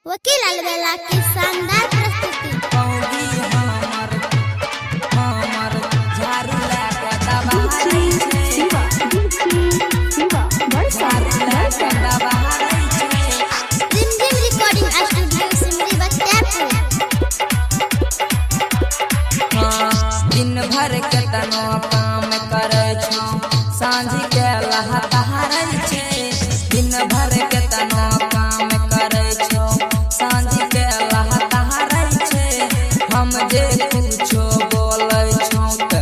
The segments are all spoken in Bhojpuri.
वकील अलबेला की शानदार प्रस्तुति। रिमझिम रिकॉर्डिंग स्टूडियो सिमरी बख्तियारपुर। दिन भर के तनो काम करे छौ, सांझ के लहटहारै छै। दिन भर के तनो काम करे छौ, सांझ के लहटहारै छै। हम जे कुछो बोलै छौ त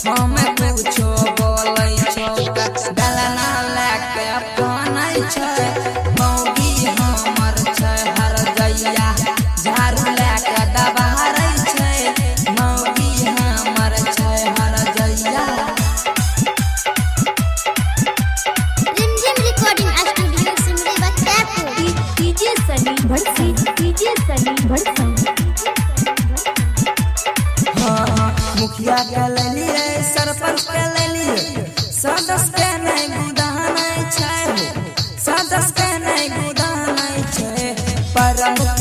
हम कुछो बोलै छौ त गलना लेके पानै छै। मौगी हमर छै हर गैया, झाड़ू लेके दबारै छै। मौगी हमर छै हर गैया। Rimjhim recording studio Simri Bakhtiyarpur. DJ Sunny Bhadsi, DJ Sunny Bhadsi. मुखिया के लेलिए, सरपंच के लेलिए, सदस्य के नहीं गुदानै छै हो, सदस्य के नहीं गुदानै छै। प्रमुख